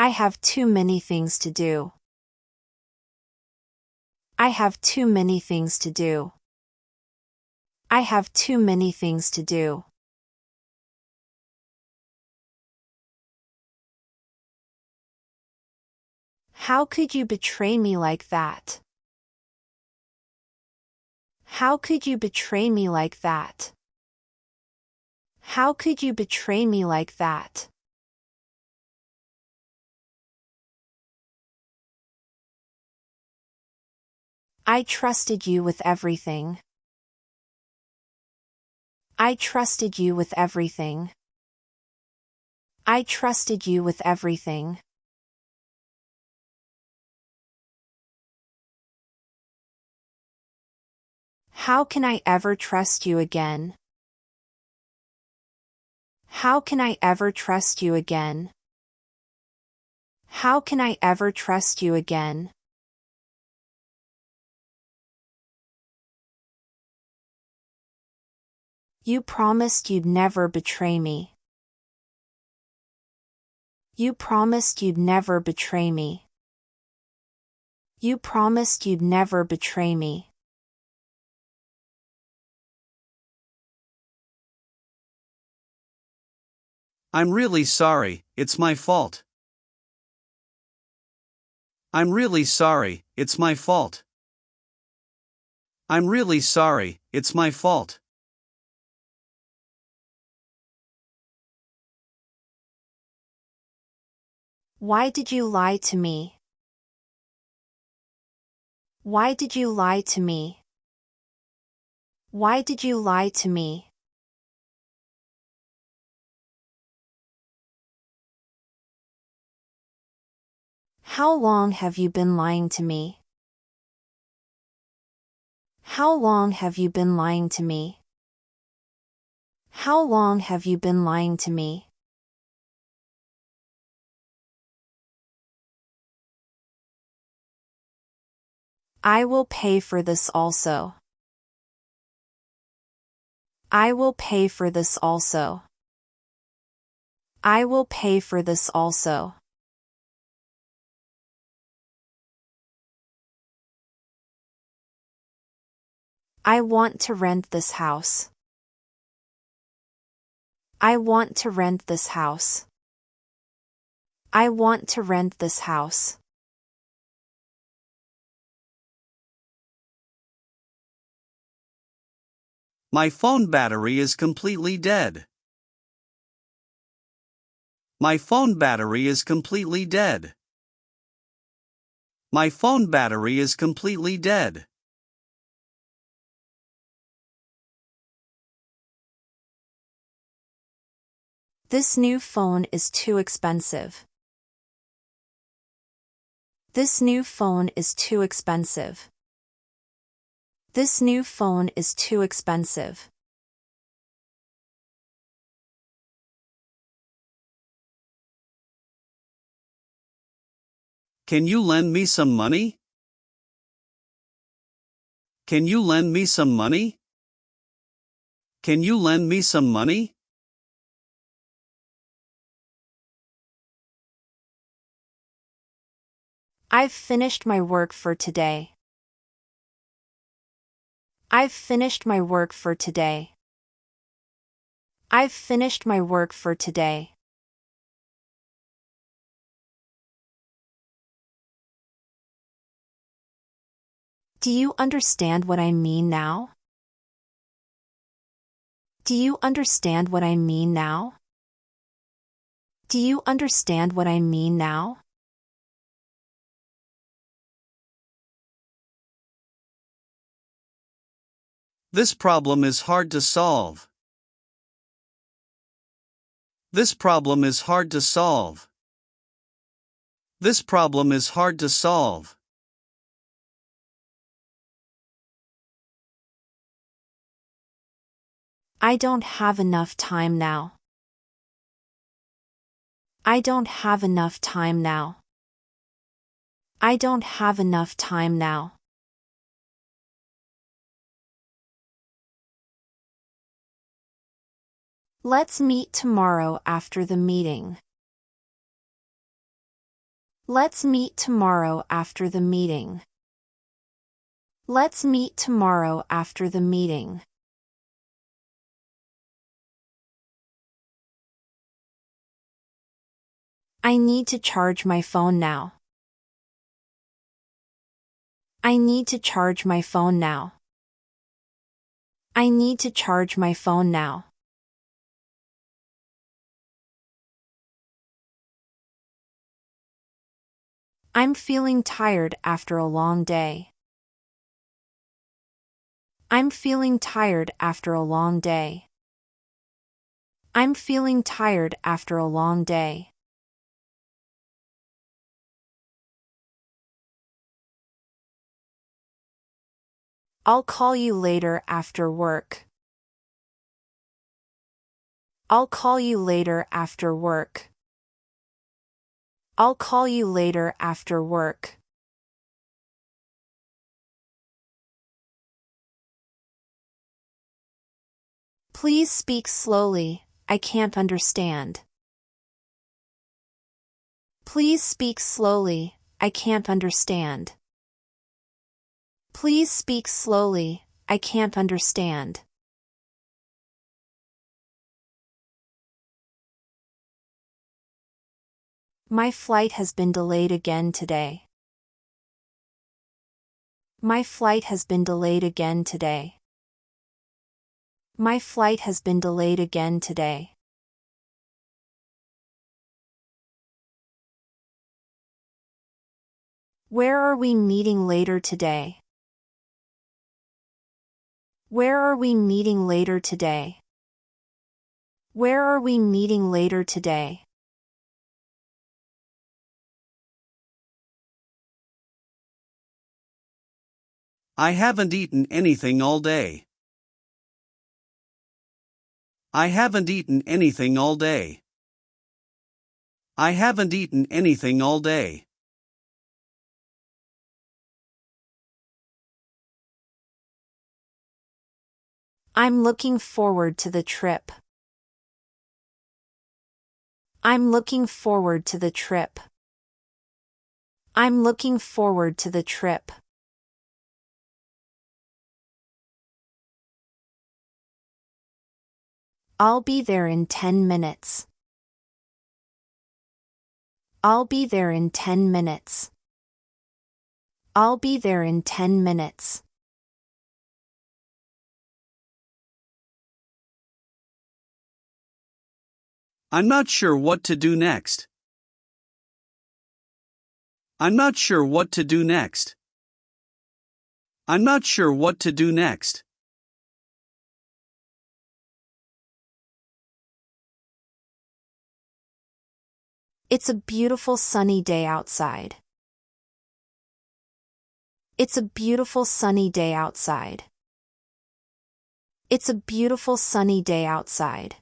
I have too many things to do. I have too many things to do. I have too many things to do. How could you betray me like that? How could you betray me like that? How could you betray me like that? I trusted you with everything. I trusted you with everything. I trusted you with everything. How can I ever trust you again? How can I ever trust you again? How can I ever trust you again? You promised you'd never betray me. You promised you'd never betray me. You promised you'd never betray me. I'm really sorry, it's my fault. I'm really sorry, it's my fault. I'm really sorry, it's my fault. Why did you lie to me? Why did you lie to me? Why did you lie to me? How long have you been lying to me? How long have you been lying to me? How long have you been lying to me? I will pay for this also. I will pay for this also. I will pay for this also. I want to rent this house. I want to rent this house. I want to rent this house. My phone battery is completely dead. My phone battery is completely dead. My phone battery is completely dead. This new phone is too expensive. This new phone is too expensive. This new phone is too expensive. Can you lend me some money? Can you lend me some money? Can you lend me some money? I've finished my work for today. I've finished my work for today. I've finished my work for today. Do you understand what I mean now? Do you understand what I mean now? Do you understand what I mean now? This problem is hard to solve. This problem is hard to solve. This problem is hard to solve. I don't have enough time now. I don't have enough time now. I don't have enough time now. Let's meet tomorrow after the meeting. Let's meet tomorrow after the meeting. Let's meet tomorrow after the meeting. I need to charge my phone now. I need to charge my phone now. I need to charge my phone now. I'm feeling tired after a long day. I'm feeling tired after a long day. I'm feeling tired after a long day. I'll call you later after work. I'll call you later after work. I'll call you later after work. Please speak slowly, I can't understand. Please speak slowly, I can't understand. Please speak slowly, I can't understand. My flight has been delayed again today. My flight has been delayed again today. My flight has been delayed again today. Where are we meeting later today? Where are we meeting later today? Where are we meeting later today? I haven't eaten anything all day. I haven't eaten anything all day. I haven't eaten anything all day. I'm looking forward to the trip. I'm looking forward to the trip. I'm looking forward to the trip. I'll be there in 10 minutes. I'll be there in 10 minutes. I'll be there in 10 minutes. I'm not sure what to do next. I'm not sure what to do next. I'm not sure what to do next. It's a beautiful sunny day outside. It's a beautiful sunny day outside. It's a beautiful sunny day outside.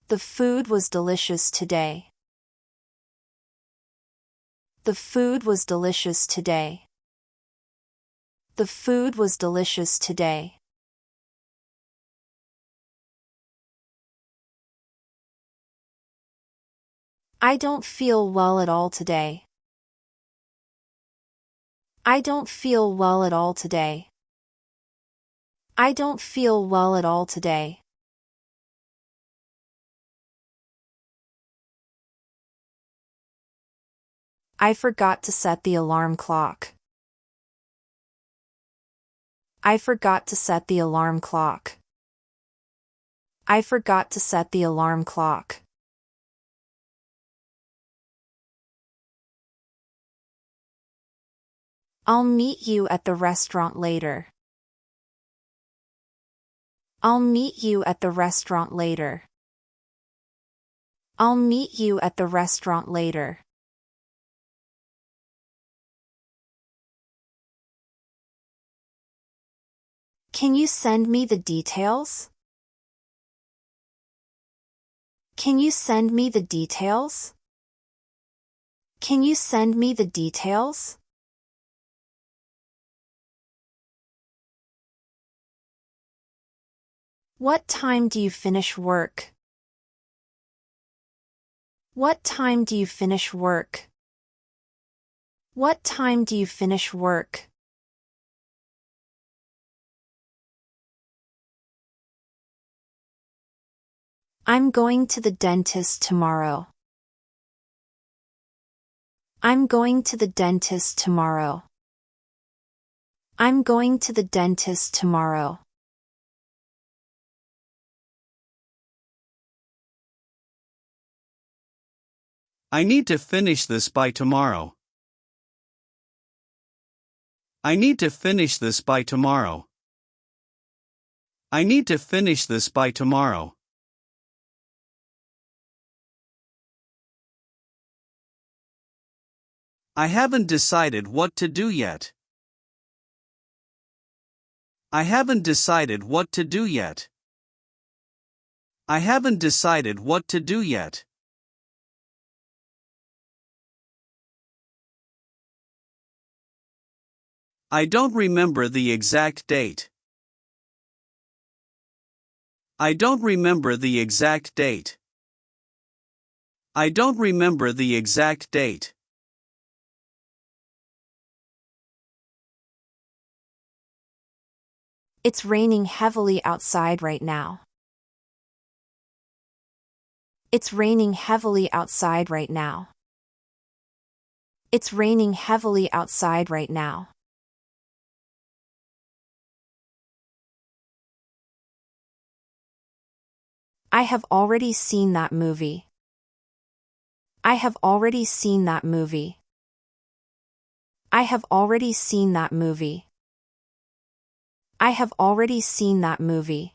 The food was delicious today. The food was delicious today. The food was delicious today. I don't feel well at all today. I don't feel well at all today. I don't feel well at all today. I forgot to set the alarm clock. I forgot to set the alarm clock. I forgot to set the alarm clock. I'll meet you at the restaurant later. I'll meet you at the restaurant later. I'll meet you at the restaurant later. Can you send me the details? Can you send me the details? Can you send me the details? What time do you finish work? What time do you finish work? What time do you finish work? I'm going to the dentist tomorrow. I'm going to the dentist tomorrow. I'm going to the dentist tomorrow. I need to finish this by tomorrow. I need to finish this by tomorrow. I need to finish this by tomorrow. I haven't decided what to do yet. I haven't decided what to do yet. I haven't decided what to do yet. I don't remember the exact date. I don't remember the exact date. I don't remember the exact date. It's raining heavily outside right now. It's raining heavily outside right now. It's raining heavily outside right now. I have already seen that movie. I have already seen that movie. I have already seen that movie. I have already seen that movie.